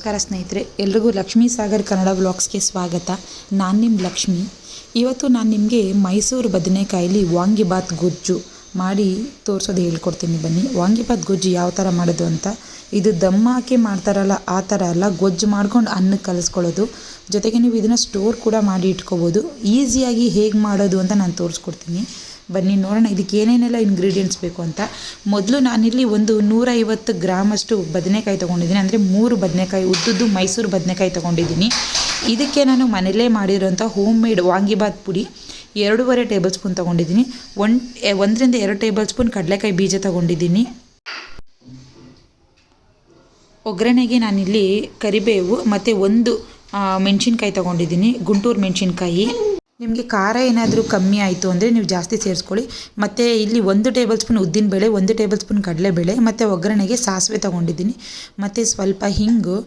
ನಮಸ್ಕಾರ ಸ್ನೇಹಿತರೆ, ಎಲ್ರಿಗೂ ಲಕ್ಷ್ಮೀ ಸಾಗರ್ ಕನ್ನಡ ವ್ಲಾಗ್ಸ್ಗೆ ಸ್ವಾಗತ. ನಾನು ನಿಮ್ಮ ಲಕ್ಷ್ಮಿ. ಇವತ್ತು ನಾನು ನಿಮಗೆ ಮೈಸೂರು ಬದನೆಕಾಯಲ್ಲಿ ವಾಂಗಿಬಾತ್ ಗೊಜ್ಜು ಮಾಡಿ ತೋರಿಸೋದು ಹೇಳ್ಕೊಡ್ತೀನಿ. ಬನ್ನಿ, ವಾಂಗಿಬಾತ್ ಗೊಜ್ಜು ಯಾವ ಥರ ಮಾಡೋದು ಅಂತ. ಇದು ದಮ್ ಹಾಕಿ ಮಾಡ್ತಾರಲ್ಲ ಆ ಥರ ಅಲ್ಲ, ಗೊಜ್ಜು ಮಾಡ್ಕೊಂಡು ಅನ್ನಕ್ಕೆ ಕಲಿಸ್ಕೊಳ್ಳೋದು. ಜೊತೆಗೆ ನೀವು ಇದನ್ನು ಸ್ಟೋರ್ ಕೂಡ ಮಾಡಿ ಇಟ್ಕೋಬೋದು. ಈಸಿಯಾಗಿ ಹೇಗೆ ಮಾಡೋದು ಅಂತ ನಾನು ತೋರಿಸ್ಕೊಡ್ತೀನಿ. ಬನ್ನಿ ನೋಡೋಣ ಇದಕ್ಕೆ ಏನೇನೆಲ್ಲ ಇಂಗ್ರೀಡಿಯೆಂಟ್ಸ್ ಬೇಕು ಅಂತ. ಮೊದಲು ನಾನಿಲ್ಲಿ ಒಂದು 150 ಗ್ರಾಮಷ್ಟು ಬದನೆಕಾಯಿ ತೊಗೊಂಡಿದ್ದೀನಿ. ಅಂದರೆ 3 ಬದನೆಕಾಯಿ, ಉದ್ದುದ್ದು ಮೈಸೂರು ಬದನೆಕಾಯಿ ತೊಗೊಂಡಿದ್ದೀನಿ. ಇದಕ್ಕೆ ನಾನು ಮನೆಯಲ್ಲೇ ಮಾಡಿರೋಂಥ ಹೋಮ್ ಮೇಡ್ ವಾಂಗಿಬಾತ್ ಪುಡಿ 2.5 ಟೇಬಲ್ ಸ್ಪೂನ್ ತೊಗೊಂಡಿದ್ದೀನಿ. 1ರಿಂದ 2 ಟೇಬಲ್ ಸ್ಪೂನ್ ಕಡಲೆಕಾಯಿ ಬೀಜ ತೊಗೊಂಡಿದ್ದೀನಿ. ಒಗ್ಗರಣೆಗೆ ನಾನಿಲ್ಲಿ ಕರಿಬೇವು ಮತ್ತು 1 ಮೆಣಸಿನ್ಕಾಯಿ ತೊಗೊಂಡಿದ್ದೀನಿ, ಗುಂಟೂರು ಮೆಣಸಿನ್ಕಾಯಿ. ನಿಮಗೆ ಖಾರ ಏನಾದರೂ ಕಮ್ಮಿ ಆಯಿತು ಅಂದರೆ ನೀವು ಜಾಸ್ತಿ ಸೇರಿಸ್ಕೊಳ್ಳಿ. ಮತ್ತು ಇಲ್ಲಿ 1 ಟೇಬಲ್ ಸ್ಪೂನ್ ಉದ್ದಿನಬೇಳೆ, 1 ಟೇಬಲ್ ಸ್ಪೂನ್ ಕಡಲೆಬೇಳೆ, ಮತ್ತು ಒಗ್ಗರಣೆಗೆ ಸಾಸಿವೆ ತೊಗೊಂಡಿದ್ದೀನಿ, ಮತ್ತು ಸ್ವಲ್ಪ ಹಿಂಗು.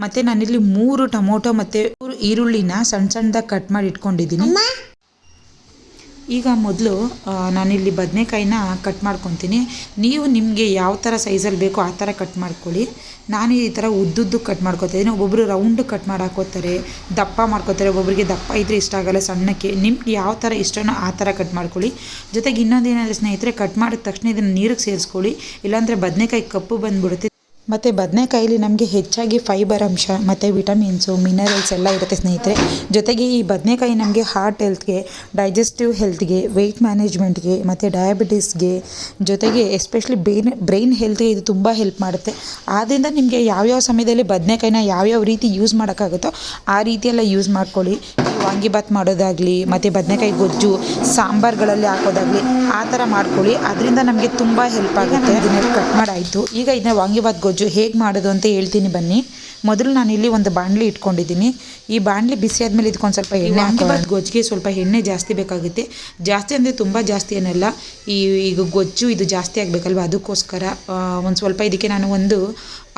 ಮತ್ತು ನಾನಿಲ್ಲಿ 3 ಟೊಮೊಟೊ ಮತ್ತು 3 ಈರುಳ್ಳಿನ ಸಣ್ಣದಾಗಿ ಕಟ್ ಮಾಡಿ ಇಟ್ಕೊಂಡಿದ್ದೀನಿ. ಈಗ ಮೊದಲು ನಾನಿಲ್ಲಿ ಬದನೆಕಾಯಿನ ಕಟ್ ಮಾಡ್ಕೊತೀನಿ. ನೀವು ನಿಮಗೆ ಯಾವ ಥರ ಸೈಜಲ್ಲಿ ಬೇಕೋ ಆ ಥರ ಕಟ್ ಮಾಡ್ಕೊಳ್ಳಿ. ನಾನು ಈ ಥರ ಉದ್ದುದ್ದು ಕಟ್ ಮಾಡ್ಕೊತಿದ್ದೀನಿ. ಒಬ್ಬೊಬ್ಬರು ರೌಂಡ್ ಕಟ್ ಮಾಡಿ ಹಾಕೋತಾರೆ, ದಪ್ಪ ಮಾಡ್ಕೋತಾರೆ. ಒಬ್ಬೊಬ್ಬರಿಗೆ ದಪ್ಪ ಇದ್ದರೆ ಇಷ್ಟ ಆಗೋಲ್ಲ, ಸಣ್ಣಕ್ಕೆ. ನಿಮ್ಗೆ ಯಾವ ಥರ ಇಷ್ಟನೋ ಆ ಥರ ಕಟ್ ಮಾಡ್ಕೊಳ್ಳಿ. ಜೊತೆಗೆ ಇನ್ನೊಂದೇನಾದರೂ ಸ್ನೇಹಿತರೆ, ಕಟ್ ಮಾಡಿದ ತಕ್ಷಣ ಇದನ್ನು ನೀರಿಗೆ ಸೇರಿಸ್ಕೊಳ್ಳಿ, ಇಲ್ಲಾಂದರೆ ಬದನೆಕಾಯಿ ಕಪ್ಪು ಬಂದುಬಿಡುತ್ತೆ. ಮತ್ತು ಬದನೆಕಾಯಲ್ಲಿ ನಮಗೆ ಹೆಚ್ಚಾಗಿ ಫೈಬರ್ ಅಂಶ ಮತ್ತು ವಿಟಮಿನ್ಸು, ಮಿನರಲ್ಸ್ ಎಲ್ಲ ಇರುತ್ತೆ ಸ್ನೇಹಿತರೆ. ಜೊತೆಗೆ ಈ ಬದನೆಕಾಯಿ ನಮಗೆ ಹಾರ್ಟ್ ಹೆಲ್ತ್ಗೆ, ಡೈಜೆಸ್ಟಿವ್ ಹೆಲ್ತ್ಗೆ, ವೆಯ್ಟ್ ಮ್ಯಾನೇಜ್ಮೆಂಟ್ಗೆ ಮತ್ತು ಡಯಾಬಿಟಿಸ್ಗೆ, ಜೊತೆಗೆ ಎಸ್ಪೆಷಲಿ ಬ್ರೈನ್ ಹೆಲ್ತ್ಗೆ ಇದು ತುಂಬ ಹೆಲ್ಪ್ ಮಾಡುತ್ತೆ. ಆದ್ದರಿಂದ ನಿಮಗೆ ಯಾವ್ಯಾವ ಸಮಯದಲ್ಲಿ ಬದನೆಕಾಯಿನ ಯಾವ್ಯಾವ ರೀತಿ ಯೂಸ್ ಮಾಡೋಕ್ಕಾಗುತ್ತೋ ಆ ರೀತಿಯೆಲ್ಲ ಯೂಸ್ ಮಾಡ್ಕೊಳ್ಳಿ. ವಾಂಗಿಬಾತ್ ಮಾಡೋದಾಗಲಿ ಮತ್ತು ಬದನೆಕಾಯಿ ಗೊಜ್ಜು ಸಾಂಬಾರುಗಳಲ್ಲಿ ಹಾಕೋದಾಗಲಿ ಆ ಥರ ಮಾಡ್ಕೊಳ್ಳಿ. ಅದರಿಂದ ನಮಗೆ ತುಂಬ ಹೆಲ್ಪ್ ಆಗುತ್ತೆ. ಇದನ್ನೆಲ್ಲ ಕಟ್ ಮಾಡಾಯಿತು. ಈಗ ಇದನ್ನ ವಾಂಗಿಬಾತ್ ಗೊಜ್ಜು ಹೇಗೆ ಮಾಡೋದು ಅಂತ ಹೇಳ್ತೀನಿ ಬನ್ನಿ. ಮೊದಲು ನಾನಿಲ್ಲಿ ಒಂದು ಬಾಣಲಿ ಇಟ್ಕೊಂಡಿದ್ದೀನಿ. ಈ ಬಾಣಲಿ ಬಿಸಿ ಆದಮೇಲೆ ಇದಕ್ಕೊಂದು ಸ್ವಲ್ಪ ಎಣ್ಣೆ ವಾಂಗಿಬಾತ್ ಗೊಜ್ಜಿಗೆ ಸ್ವಲ್ಪ ಎಣ್ಣೆ ಜಾಸ್ತಿ ಬೇಕಾಗುತ್ತೆ. ಜಾಸ್ತಿ ಅಂದರೆ ತುಂಬ ಜಾಸ್ತಿ ಏನಲ್ಲ, ಈಗ ಗೊಜ್ಜು ಇದು ಜಾಸ್ತಿ ಆಗಬೇಕಲ್ವ, ಅದಕ್ಕೋಸ್ಕರ ಒಂದು ಸ್ವಲ್ಪ ಇದಕ್ಕೆ ನಾನು ಒಂದು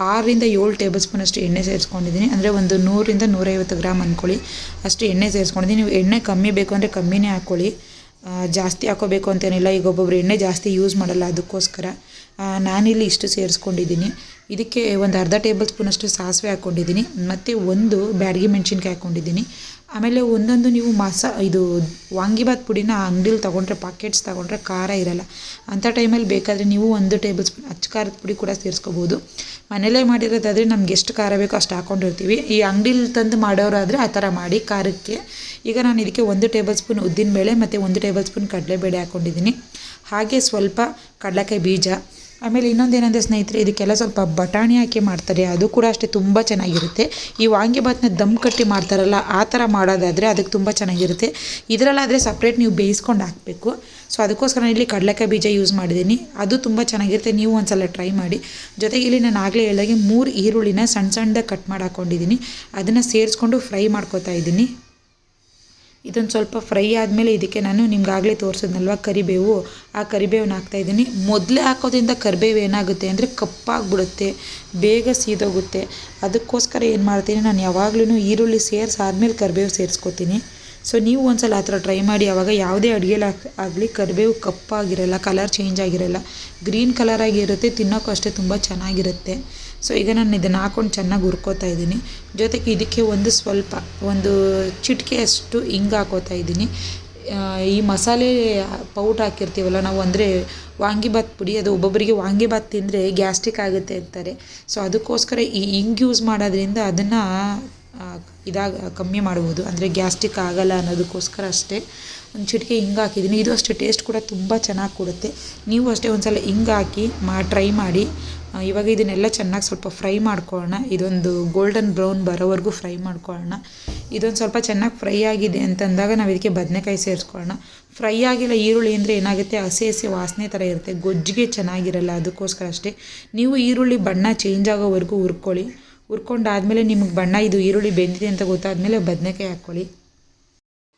6ರಿಂದ 7 ಟೇಬಲ್ ಸ್ಪೂನ್ ಅಷ್ಟು ಎಣ್ಣೆ ಸೇರಿಸ್ಕೊಂಡಿದ್ದೀನಿ. ಅಂದರೆ ಒಂದು 100ರಿಂದ 150 ಗ್ರಾಮ್ ಅಂದ್ಕೊಳ್ಳಿ, ಅಷ್ಟು ಎಣ್ಣೆ ಸೇರಿಸ್ಕೊಂಡಿದ್ದೀನಿ. ನೀವು ಎಣ್ಣೆ ಕಮ್ಮಿ ಬೇಕು ಅಂದರೆ ಕಮ್ಮಿನೇ ಹಾಕ್ಕೊಳ್ಳಿ, ಜಾಸ್ತಿ ಹಾಕೋಬೇಕು ಅಂತೇನಿಲ್ಲ. ಈಗ ಒಬ್ಬೊಬ್ರು ಎಣ್ಣೆ ಜಾಸ್ತಿ ಯೂಸ್ ಮಾಡಲ್ಲ, ಅದಕ್ಕೋಸ್ಕರ ನಾನಿಲ್ಲಿ ಇಷ್ಟು ಸೇರಿಸ್ಕೊಂಡಿದ್ದೀನಿ. ಇದಕ್ಕೆ ಒಂದು ಅರ್ಧ ಟೇಬಲ್ ಸ್ಪೂನಷ್ಟು ಸಾಸಿವೆ ಹಾಕ್ಕೊಂಡಿದ್ದೀನಿ, ಮತ್ತು 1 ಬ್ಯಾಡಗಿ ಮೆಣಸಿನ್ಕಾಯಿ ಹಾಕ್ಕೊಂಡಿದ್ದೀನಿ. ಆಮೇಲೆ ಒಂದೊಂದು ನೀವು ಇದು ವಾಂಗಿಬಾತ್ ಪುಡಿನ ಅಂಗಡಿಲಿ ತೊಗೊಂಡ್ರೆ, ಪಾಕೆಟ್ಸ್ ತೊಗೊಂಡ್ರೆ ಖಾರ ಇರಲ್ಲ. ಅಂಥ ಟೈಮಲ್ಲಿ ಬೇಕಾದರೆ ನೀವು 1 ಟೇಬಲ್ ಸ್ಪೂನ್ ಅಚ್ಚ ಖಾರದ ಪುಡಿ ಕೂಡ ಸೇರಿಸ್ಕೋಬೋದು. ಮನೇಲೇ ಮಾಡಿರೋದಾದರೆ ನಮ್ಗೆ ಎಷ್ಟು ಖಾರ ಬೇಕೋ ಅಷ್ಟು ಹಾಕ್ಕೊಂಡಿರ್ತೀವಿ. ಈ ಅಂಗಡಿಲಿ ತಂದು ಮಾಡೋರಾದರೆ ಆ ಥರ ಮಾಡಿ ಖಾರಕ್ಕೆ. ಈಗ ನಾನು ಇದಕ್ಕೆ 1 ಟೇಬಲ್ ಸ್ಪೂನ್ ಉದ್ದಿನಬೇಳೆ ಮತ್ತು 1 ಟೇಬಲ್ ಸ್ಪೂನ್ ಕಡಲೆಬೇಳೆ ಹಾಕ್ಕೊಂಡಿದ್ದೀನಿ. ಹಾಗೆ ಸ್ವಲ್ಪ ಕಡಲೆಕಾಯಿ ಬೀಜ. ಆಮೇಲೆ ಇನ್ನೊಂದೇನೆಂದರೆ ಸ್ನೇಹಿತರೆ, ಇದಕ್ಕೆಲ್ಲ ಸ್ವಲ್ಪ ಬಟಾಣಿ ಹಾಕಿ ಮಾಡ್ತಾರೆ, ಅದು ಕೂಡ ಅಷ್ಟೇ ತುಂಬ ಚೆನ್ನಾಗಿರುತ್ತೆ. ಈ ವಾಂಗಿಬಾತ್ನ ದಮ್ ಕಟ್ಟಿ ಮಾಡ್ತಾರಲ್ಲ ಆ ಥರ ಮಾಡೋದಾದರೆ ಅದಕ್ಕೆ ತುಂಬ ಚೆನ್ನಾಗಿರುತ್ತೆ. ಇದರಲ್ಲಾದರೆ ಸಪ್ರೇಟ್ ನೀವು ಬೇಯಿಸ್ಕೊಂಡು ಹಾಕಬೇಕು. ಸೊ ಅದಕ್ಕೋಸ್ಕರ ಇಲ್ಲಿ ಕಡಲೆಕಾಯಿ ಬೀಜ ಯೂಸ್ ಮಾಡಿದ್ದೀನಿ, ಅದು ತುಂಬ ಚೆನ್ನಾಗಿರುತ್ತೆ. ನೀವು ಒಂದು ಸಲ ಟ್ರೈ ಮಾಡಿ. ಜೊತೆಗೆ ಇಲ್ಲಿ ನಾನು ಆಗಲೇ ಹೇಳಿದಾಗೆ 3 ಈರುಳ್ಳಿನ ಸಣ್ಣದಾಗಿ ಕಟ್ ಮಾಡಿ ಹಾಕ್ಕೊಂಡಿದ್ದೀನಿ. ಅದನ್ನು ಸೇರಿಸ್ಕೊಂಡು ಫ್ರೈ ಮಾಡ್ಕೊತಾ ಇದ್ದೀನಿ. ಇದೊಂದು ಸ್ವಲ್ಪ ಫ್ರೈ ಆದಮೇಲೆ ಇದಕ್ಕೆ ನಾನು ನಿಮ್ಗಾಗಲೇ ತೋರಿಸಿದ್ನಲ್ವ ಕರಿಬೇವು, ಆ ಕರಿಬೇವನ್ನ ಹಾಕ್ತಾಯಿದ್ದೀನಿ. ಮೊದಲೇ ಹಾಕೋದ್ರಿಂದ ಕರಿಬೇವು ಏನಾಗುತ್ತೆ ಅಂದರೆ ಕಪ್ಪಾಗಿಬಿಡುತ್ತೆ, ಬೇಗ ಸೀದೋಗುತ್ತೆ. ಅದಕ್ಕೋಸ್ಕರ ಏನು ಮಾಡ್ತೀನಿ, ನಾನು ಯಾವಾಗಲೂ ಈರುಳ್ಳಿ ಸೇರಿಸಾದ್ಮೇಲೆ ಕರಿಬೇವು ಸೇರಿಸ್ಕೊತೀನಿ. ಸೊ ನೀವು ಒಂದು ಸಲ ಆ ಥರ ಟ್ರೈ ಮಾಡಿ. ಆವಾಗ ಯಾವುದೇ ಅಡುಗೆಲಿ ಆಗಲಿ ಕರಿಬೇವು ಕಪ್ಪಾಗಿರಲ್ಲ, ಕಲರ್ ಚೇಂಜ್ ಆಗಿರಲ್ಲ, ಗ್ರೀನ್ ಕಲರಾಗಿರುತ್ತೆ, ತಿನ್ನೋಕ್ಕೂ ಅಷ್ಟೇ ತುಂಬ ಚೆನ್ನಾಗಿರುತ್ತೆ. ಸೊ ಈಗ ನಾನು ಇದನ್ನು ಹಾಕ್ಕೊಂಡು ಚೆನ್ನಾಗಿ ಹುರ್ಕೋತಾ ಇದ್ದೀನಿ. ಜೊತೆಗೆ ಇದಕ್ಕೆ ಒಂದು ಚಿಟಿಕೆಯಷ್ಟು ಹಿಂಗೆ ಹಾಕೋತಾ ಇದ್ದೀನಿ. ಈ ಮಸಾಲೆ ಪೌಡ್ರ್ ಹಾಕಿರ್ತೀವಲ್ಲ ನಾವು, ಅಂದರೆ ವಾಂಗಿಬಾತ್ ಪುಡಿ, ಅದು ಒಬ್ಬೊಬ್ಬರಿಗೆ ವಾಂಗಿಬಾತ್ ತಿಂದರೆ ಗ್ಯಾಸ್ಟ್ರಿಕ್ ಆಗುತ್ತೆ ಅಂತಾರೆ. ಸೊ ಅದಕ್ಕೋಸ್ಕರ ಈ ಹಿಂಗೆ ಯೂಸ್ ಮಾಡೋದ್ರಿಂದ ಅದನ್ನು ಕಮ್ಮಿ ಮಾಡ್ಬೋದು, ಅಂದರೆ ಗ್ಯಾಸ್ಟ್ರಿಕ್ ಆಗಲ್ಲ ಅನ್ನೋದಕ್ಕೋಸ್ಕರ ಅಷ್ಟೇ. ಒಂದು ಚಿಟಿಕೆ ಹಿಂಗೆ ಹಾಕಿದ್ದೀನಿ. ಇದು ಅಷ್ಟೇ ಟೇಸ್ಟ್ ಕೂಡ ತುಂಬ ಚೆನ್ನಾಗಿ ಕೊಡುತ್ತೆ. ನೀವು ಅಷ್ಟೇ ಒಂದು ಸಲ ಹಿಂಗೆ ಹಾಕಿ ಟ್ರೈ ಮಾಡಿ. ಇವಾಗ ಇದನ್ನೆಲ್ಲ ಚೆನ್ನಾಗಿ ಸ್ವಲ್ಪ ಫ್ರೈ ಮಾಡ್ಕೊಳ್ಳೋಣ. ಇದೊಂದು ಗೋಲ್ಡನ್ ಬ್ರೌನ್ ಬರೋವರೆಗೂ ಫ್ರೈ ಮಾಡ್ಕೊಳ್ಳೋಣ. ಇದೊಂದು ಸ್ವಲ್ಪ ಚೆನ್ನಾಗಿ ಫ್ರೈ ಆಗಿದೆ ಅಂತಂದಾಗ ನಾವು ಇದಕ್ಕೆ ಬದನೆಕಾಯಿ ಸೇರಿಸ್ಕೊಳ್ಳೋಣ. ಫ್ರೈ ಆಗಿಲ್ಲ ಈರುಳ್ಳಿ ಅಂದರೆ ಏನಾಗುತ್ತೆ, ಹಸಿ ವಾಸನೆ ಥರ ಇರುತ್ತೆ, ಗೊಜ್ಜಿಗೆ ಚೆನ್ನಾಗಿರಲ್ಲ. ಅದಕ್ಕೋಸ್ಕರ ಅಷ್ಟೇ. ನೀವು ಈರುಳ್ಳಿ ಬಣ್ಣ ಚೇಂಜ್ ಆಗೋವರೆಗೂ ಹುರ್ಕೊಳ್ಳಿ. ಹುರ್ಕೊಂಡಾದಮೇಲೆ ನಿಮಗೆ ಬಣ್ಣ ಇದು ಈರುಳ್ಳಿ ಬೆಂದಿದೆ ಅಂತ ಗೊತ್ತಾದಮೇಲೆ ಬದನೆಕಾಯಿ ಹಾಕ್ಕೊಳ್ಳಿ.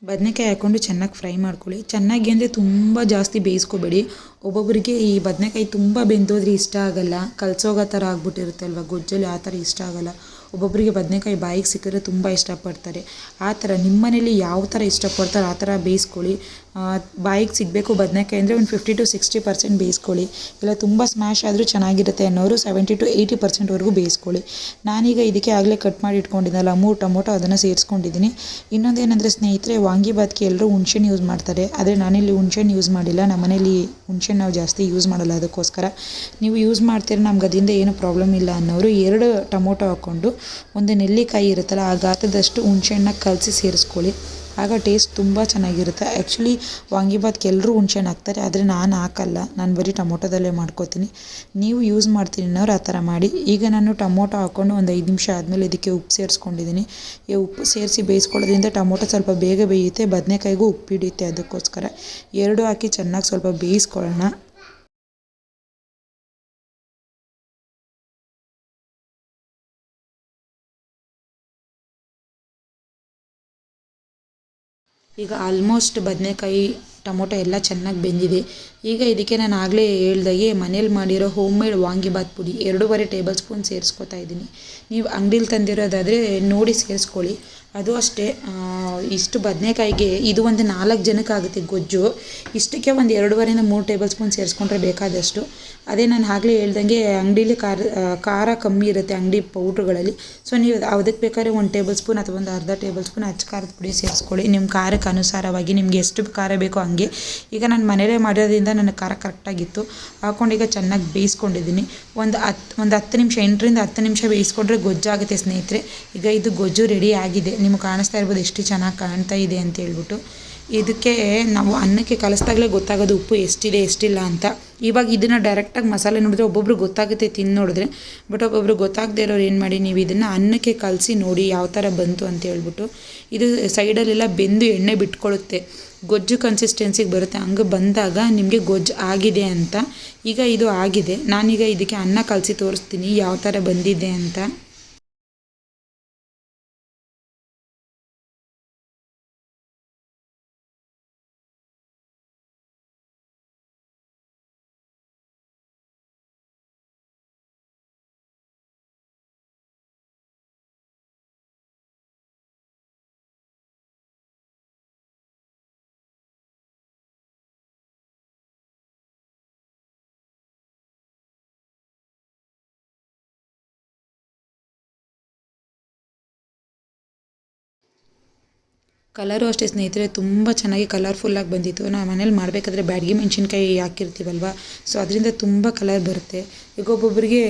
ಬದನೆಕಾಯಿ ಹಾಕ್ಕೊಂಡು ಚೆನ್ನಾಗಿ ಫ್ರೈ ಮಾಡ್ಕೊಳ್ಳಿ. ಚೆನ್ನಾಗಿ ಅಂದರೆ ತುಂಬ ಜಾಸ್ತಿ ಬೇಯಿಸ್ಕೋಬೇಡಿ. ಒಬ್ಬೊಬ್ಬರಿಗೆ ಈ ಬದನೆಕಾಯಿ ತುಂಬ ಬೆಂದೋದ್ರೆ ಇಷ್ಟ ಆಗಲ್ಲ, ಕಲಸೋಗೋ ಥರ ಆಗ್ಬಿಟ್ಟಿರುತ್ತೆ ಅಲ್ವ ಗೊಜ್ಜಲ್ಲಿ, ಆ ಥರ ಇಷ್ಟ ಆಗಲ್ಲ. ಒಬ್ಬೊಬ್ಬರಿಗೆ ಬದನೆಕಾಯಿ ಬಾಯಿಗೆ ಸಿಕ್ಕಿದ್ರೆ ತುಂಬ ಇಷ್ಟಪಡ್ತಾರೆ. ಆ ಥರ ನಿಮ್ಮ ಮನೇಲಿ ಯಾವ ಥರ ಇಷ್ಟಪಡ್ತಾರೋ ಆ ಥರ ಬೇಯಿಸ್ಕೊಳ್ಳಿ. ಬಾಯಿಗೆ ಸಿಗಬೇಕು ಬದನೆಕಾಯಿ ಅಂದರೆ ಒಂದು 50 to 60% ಬೇಯಿಸ್ಕೊಳ್ಳಿ. ಇಲ್ಲ ತುಂಬ ಸ್ಮ್ಯಾಶ್ ಆದರೂ ಚೆನ್ನಾಗಿರುತ್ತೆ ಅನ್ನೋರು 70 to 80%ವರೆಗೂ ಬೇಯಿಸ್ಕೊಳ್ಳಿ. ನಾನೀಗ ಇದಕ್ಕೆ ಆಗಲೇ ಕಟ್ ಮಾಡಿ ಇಟ್ಕೊಂಡಿದ್ದಲ್ಲ 3 ಟೊಮೊಟೊ ಅದನ್ನು ಸೇರಿಸ್ಕೊಂಡಿದ್ದೀನಿ. ಇನ್ನೊಂದೇನೆಂದರೆ ಸ್ನೇಹಿತರೆ, ವಾಂಗಿಬಾತ್ಗೆ ಎಲ್ಲರೂ ಹುಣ್ಸೆಹಣ್ಣು ಯೂಸ್ ಮಾಡ್ತಾರೆ, ಆದರೆ ನಾನಿಲ್ಲಿ ಹುಣ್ಸೆಹಣ್ಣು ಯೂಸ್ ಮಾಡಿಲ್ಲ. ನಮ್ಮನೇಲಿ ಹುಣ್ಸೆಹಣ್ಣು ನಾವು ಜಾಸ್ತಿ ಯೂಸ್ ಮಾಡಲ್ಲ, ಅದಕ್ಕೋಸ್ಕರ ನೀವು ಯೂಸ್ ಮಾಡ್ತೀರ ನಮ್ಗೆ ಅದರಿಂದ ಏನು ಪ್ರಾಬ್ಲಮ್ ಇಲ್ಲ ಅನ್ನೋರು 2 ಟೊಮೊಟೊ ಹಾಕ್ಕೊಂಡು ಒಂದು ನೆಲ್ಲಿಕಾಯಿ ಇರುತ್ತಲ್ಲ ಆ ಗಾತ್ರದಷ್ಟು ಹುಣ್ಸೆಹಣ್ಣನ್ನ ಕಲಸಿ ಸೇರಿಸ್ಕೊಳ್ಳಿ. ಆಗ ಟೇಸ್ಟ್ ತುಂಬ ಚೆನ್ನಾಗಿರುತ್ತೆ. ಆ್ಯಕ್ಚುಲಿ ವಾಂಗಿಬಾತ್ಗೆ ಎಲ್ಲರೂ ಹುಣ್ಸೆಹಣ್ಣು ಹಾಕ್ತಾರೆ, ಆದರೆ ನಾನು ಹಾಕಲ್ಲ, ನಾನು ಬರೀ ಟೊಮೊಟೊದಲ್ಲೇ ಮಾಡ್ಕೋತೀನಿ. ನೀವು ಯೂಸ್ ಮಾಡ್ತೀನಿ ಅನ್ನೋರು ಆ ಥರ ಮಾಡಿ. ಈಗ ನಾನು ಟೊಮೊಟೊ ಹಾಕ್ಕೊಂಡು ಒಂದು 5 ನಿಮಿಷ ಆದಮೇಲೆ ಇದಕ್ಕೆ ಉಪ್ಪು ಸೇರಿಸ್ಕೊಂಡಿದ್ದೀನಿ. ಈ ಉಪ್ಪು ಸೇರಿಸಿ ಬೇಯಿಸ್ಕೊಳ್ಳೋದ್ರಿಂದ ಟೊಮೊಟೊ ಸ್ವಲ್ಪ ಬೇಗ ಬೇಯುತ್ತೆ, ಬದನೆಕಾಯಿಗೂ ಉಪ್ಪು ಹಿಡಿಯುತ್ತೆ. ಅದಕ್ಕೋಸ್ಕರ 2 ಹಾಕಿ ಚೆನ್ನಾಗಿ ಸ್ವಲ್ಪ ಬೇಯಿಸ್ಕೊಳ್ಳೋಣ. ಈಗ ಆಲ್ಮೋಸ್ಟ್ ಬದನೆಕಾಯಿ ಟೊಮೊಟೊ ಎಲ್ಲ ಚೆನ್ನಾಗಿ ಬೆಂದಿದೆ. ಈಗ ಇದಕ್ಕೆ ನಾನು ಆಗಲೇ ಹೇಳ್ದಾಗೆ ಮನೇಲಿ ಮಾಡಿರೋ ಹೋಮ್ ಮೇಡ್ ವಾಂಗಿಬಾತ್ ಪುಡಿ 2.5 ಟೇಬಲ್ ಸ್ಪೂನ್ ಸೇರಿಸ್ಕೊತಾ ಇದ್ದೀನಿ. ನೀವು ಅಂಗಡೀಲಿ ತಂದಿರೋದಾದರೆ ನೋಡಿ ಸೇರಿಸ್ಕೊಳ್ಳಿ. ಅದು ಅಷ್ಟೇ, ಇಷ್ಟು ಬದನೆಕಾಯಿಗೆ ಇದು ಒಂದು 4 ಜನಕ್ಕಾಗುತ್ತೆ ಗೊಜ್ಜು. ಇಷ್ಟಕ್ಕೆ ಒಂದು 2.5 to 3 ಟೇಬಲ್ ಸ್ಪೂನ್ ಸೇರಿಸ್ಕೊಂಡ್ರೆ ಬೇಕಾದಷ್ಟು. ಅದೇ ನಾನು ಆಗಲೇ ಹೇಳ್ದಂಗೆ ಅಂಗಡೀಲಿ ಖಾರ ಕಮ್ಮಿ ಇರುತ್ತೆ ಅಂಗಡಿ ಪೌಡ್ರುಗಳಲ್ಲಿ. ಸೊ ನೀವು ಅದಕ್ಕೆ ಬೇಕಾದ್ರೆ 1 ಟೇಬಲ್ ಸ್ಪೂನ್ ಅಥವಾ ಒಂದು ಅರ್ಧ ಟೇಬಲ್ ಸ್ಪೂನ್ ಅಚ್ಚ ಖಾರದ ಪುಡಿ ಸೇರಿಸ್ಕೊಳ್ಳಿ, ನಿಮ್ಮ ಖಾರಕ್ಕೆ ಅನುಸಾರವಾಗಿ ನಿಮಗೆ ಎಷ್ಟು ಖಾರ ಬೇಕೋ ಹಂಗೆ. ಈಗ ನಾನು ಮನೇಲೇ ಮಾಡೋದ್ರಿಂದ ನನಗೆ ಖಾರ ಕರೆಕ್ಟಾಗಿತ್ತು. ಹಾಕ್ಕೊಂಡು ಈಗ ಚೆನ್ನಾಗಿ ಬೇಯಿಸ್ಕೊಂಡಿದ್ದೀನಿ. ಒಂದು 10 ನಿಮಿಷ, 8 ರಿಂದ 10 ನಿಮಿಷ ಬೇಯಿಸ್ಕೊಂಡ್ರೆ ಗೊಜ್ಜಾಗುತ್ತೆ ಸ್ನೇಹಿತರೆ. ಈಗ ಇದು ಗೊಜ್ಜು ರೆಡಿ ಆಗಿದೆ. ನಿಮಗೆ ಕಾಣಿಸ್ತಾ ಇರ್ಬೋದು ಎಷ್ಟು ಚೆನ್ನಾಗಿ ಕಾಣ್ತಾ ಇದೆ ಅಂತ ಹೇಳ್ಬಿಟ್ಟು. ಇದಕ್ಕೆ ನಾವು ಅನ್ನಕ್ಕೆ ಕಲಿಸ್ದಾಗಲೇ ಗೊತ್ತಾಗೋದು ಉಪ್ಪು ಎಷ್ಟಿದೆ ಎಷ್ಟಿಲ್ಲ ಅಂತ. ಇವಾಗ ಇದನ್ನು ಡೈರೆಕ್ಟಾಗಿ ಮಸಾಲೆ ನೋಡಿದ್ರೆ ಒಬ್ಬೊಬ್ರು ಗೊತ್ತಾಗುತ್ತೆ ತಿಂದು ನೋಡಿದ್ರೆ, ಬಟ್ ಒಬ್ಬೊಬ್ರು ಗೊತ್ತಾಗದೇ ಇರೋರು ಏನು ಮಾಡಿ, ನೀವು ಇದನ್ನು ಅನ್ನಕ್ಕೆ ಕಲಸಿ ನೋಡಿ ಯಾವ ಥರ ಬಂತು ಅಂತ ಹೇಳ್ಬಿಟ್ಟು. ಇದು ಸೈಡಲ್ಲೆಲ್ಲ ಬೆಂದು ಎಣ್ಣೆ ಬಿಟ್ಕೊಳ್ಳುತ್ತೆ, ಗೊಜ್ಜು ಕನ್ಸಿಸ್ಟೆನ್ಸಿಗೆ ಬರುತ್ತೆ. ಹಂಗೆ ಬಂದಾಗ ನಿಮಗೆ ಗೊಜ್ಜು ಆಗಿದೆ ಅಂತ. ಈಗ ಇದು ಆಗಿದೆ. ನಾನೀಗ ಇದಕ್ಕೆ ಅನ್ನ ಕಲಸಿ ತೋರಿಸ್ತೀನಿ ಯಾವ ಥರ ಬಂದಿದೆ ಅಂತ. ಕಲರು ಅಷ್ಟೇ ಸ್ನೇಹಿತರೆ, ತುಂಬ ಚೆನ್ನಾಗಿ ಕಲರ್ಫುಲ್ಲಾಗಿ ಬಂದಿತ್ತು. ನಾವು ಮನೇಲಿ ಮಾಡಬೇಕಾದ್ರೆ ಬ್ಯಾಡಗಿ ಮೆಣಸಿನ್ಕಾಯಿ ಹಾಕಿರ್ತೀವಲ್ವ, ಸೊ ಅದರಿಂದ ತುಂಬ ಕಲರ್ ಬರುತ್ತೆ. ಈಗ ಒಬ್ಬೊಬ್ಬರಿಗೆ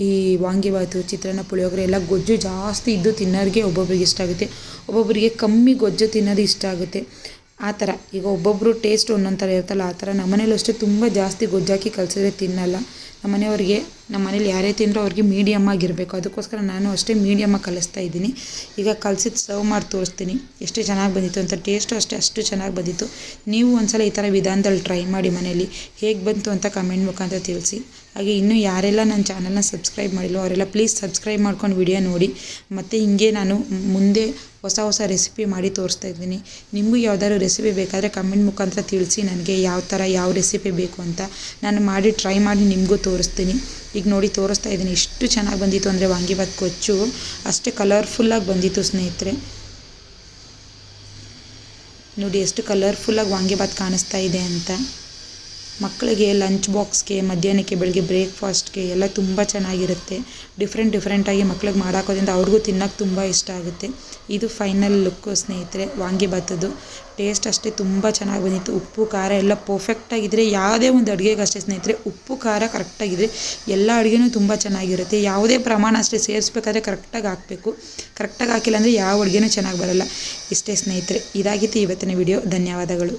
ಈ ವಾಂಗಿಬಾತು, ಚಿತ್ರಾನ್ನ, ಪುಳಿಯೋಗರೆ ಎಲ್ಲ ಗೊಜ್ಜು ಜಾಸ್ತಿ ಇದ್ದು ತಿನ್ನೋರಿಗೆ ಒಬ್ಬೊಬ್ರಿಗೆ ಇಷ್ಟ ಆಗುತ್ತೆ, ಒಬ್ಬೊಬ್ಬರಿಗೆ ಕಮ್ಮಿ ಗೊಜ್ಜು ತಿನ್ನೋದು ಇಷ್ಟ ಆಗುತ್ತೆ. ಆ ಥರ ಈಗ ಒಬ್ಬೊಬ್ಬರು ಟೇಸ್ಟ್ ಒಂದೊಂದು ಥರ ಇರುತ್ತಲ್ಲ, ಆ ಥರ ನಮ್ಮನೇಲೂ ಅಷ್ಟೇ ತುಂಬ ಜಾಸ್ತಿ ಗೊಜ್ಜಾಕಿ ಕಲಿಸಿದ್ರೆ ತಿನ್ನಲ್ಲ. ನಮ್ಮ ಮನೇಲಿ ಯಾರೇ ತಿಂದರೂ ಅವ್ರಿಗೆ ಮೀಡಿಯಮ್ ಆಗಿರಬೇಕು. ಅದಕ್ಕೋಸ್ಕರ ನಾನು ಅಷ್ಟೇ ಮೀಡಿಯಮ್ಮಾಗಿ ಕಲಿಸ್ತಾ ಇದ್ದೀನಿ. ಈಗ ಕಲಸಿದ್ದು ಸರ್ವ್ ಮಾಡಿ ತೋರಿಸ್ತೀನಿ ಎಷ್ಟು ಚೆನ್ನಾಗಿ ಬಂದಿತ್ತು ಅಂತ. ಟೇಸ್ಟು ಅಷ್ಟು ಚೆನ್ನಾಗಿ ಬಂದಿತ್ತು. ನೀವು ಒಂದ್ಸಲ ಈ ಥರ ವಿಧಾನದಲ್ಲಿ ಟ್ರೈ ಮಾಡಿ ಮನೇಲಿ, ಹೇಗೆ ಬಂತು ಅಂತ ಕಮೆಂಟ್ ಮುಖಾಂತರ ತಿಳಿಸಿ. ಹಾಗೆ ಇನ್ನೂ ಯಾರೆಲ್ಲ ನನ್ನ ಚಾನಲ್ನ ಸಬ್ಸ್ಕ್ರೈಬ್ ಮಾಡಿಲ್ಲೋ ಅವರೆಲ್ಲ ಪ್ಲೀಸ್ ಸಬ್ಸ್ಕ್ರೈಬ್ ಮಾಡ್ಕೊಂಡು ವಿಡಿಯೋ ನೋಡಿ. ಮತ್ತು ಹಿಂಗೆ ನಾನು ಮುಂದೆ ಹೊಸ ರೆಸಿಪಿ ಮಾಡಿ ತೋರಿಸ್ತಾ ಇದ್ದೀನಿ. ನಿಮಗೂ ಯಾವ್ದಾದ್ರು ರೆಸಿಪಿ ಬೇಕಾದರೆ ಕಮೆಂಟ್ ಮುಖಾಂತರ ತಿಳಿಸಿ ನನಗೆ ಯಾವ ರೆಸಿಪಿ ಬೇಕು ಅಂತ. ನಾನು ಮಾಡಿ ಟ್ರೈ ಮಾಡಿ ನಿಮಗೂ ತೋರಿಸ್ತೀನಿ. ಈಗ ನೋಡಿ ತೋರಿಸ್ತಾ ಇದ್ದೀನಿ ಎಷ್ಟು ಚೆನ್ನಾಗಿ ಬಂದಿತ್ತು ಅಂದರೆ ವಾಂಗಿಬಾತ್ ಗೊಜ್ಜು ಅಷ್ಟೇ ಕಲರ್ಫುಲ್ಲಾಗಿ ಬಂದಿತ್ತು ಸ್ನೇಹಿತರೆ. ನೋಡಿ ಎಷ್ಟು ಕಲರ್ಫುಲ್ಲಾಗಿ ವಾಂಗಿಬಾತ್ ಕಾಣಿಸ್ತಾ ಇದೆ ಅಂತ. ಮಕ್ಕಳಿಗೆ ಲಂಚ್ ಬಾಕ್ಸ್ಗೆ, ಮಧ್ಯಾಹ್ನಕ್ಕೆ, ಬೆಳಗ್ಗೆ ಬ್ರೇಕ್ಫಾಸ್ಟ್ಗೆ ಎಲ್ಲ ತುಂಬ ಚೆನ್ನಾಗಿರುತ್ತೆ. ಡಿಫ್ರೆಂಟಾಗಿ ಮಕ್ಳಿಗೆ ಮಾಡಾಕೋದ್ರಿಂದ ಅವ್ರಿಗೂ ತಿನ್ನೋಕ್ಕೆ ತುಂಬ ಇಷ್ಟ ಆಗುತ್ತೆ. ಇದು ಫೈನಲ್ ಲುಕ್ಕು ಸ್ನೇಹಿತರೆ ವಾಂಗಿಬಾತದ್ದು. ಟೇಸ್ಟ್ ಅಷ್ಟೇ ತುಂಬ ಚೆನ್ನಾಗಿ ಬಂದಿತ್ತು. ಉಪ್ಪು ಖಾರ ಎಲ್ಲ ಪರ್ಫೆಕ್ಟಾಗಿದ್ದರೆ ಯಾವುದೇ ಒಂದು ಅಡುಗೆಗೆ ಅಷ್ಟೇ ಸ್ನೇಹಿತರೆ, ಉಪ್ಪು ಖಾರ ಕರೆಕ್ಟಾಗಿದ್ದರೆ ಎಲ್ಲ ಅಡುಗೆನೂ ತುಂಬ ಚೆನ್ನಾಗಿರುತ್ತೆ. ಯಾವುದೇ ಪ್ರಮಾಣ ಅಷ್ಟೇ ಸೇರಿಸ್ಬೇಕಾದ್ರೆ ಕರೆಕ್ಟಾಗಿ ಹಾಕಬೇಕು. ಕರೆಕ್ಟಾಗಿ ಹಾಕಿಲ್ಲ ಅಂದರೆ ಯಾವ ಅಡುಗೆನೂ ಚೆನ್ನಾಗಿ ಬರೋಲ್ಲ. ಇಷ್ಟೇ ಸ್ನೇಹಿತರೆ, ಇದಾಗಿತ್ತು ಇವತ್ತಿನ ವಿಡಿಯೋ. ಧನ್ಯವಾದಗಳು.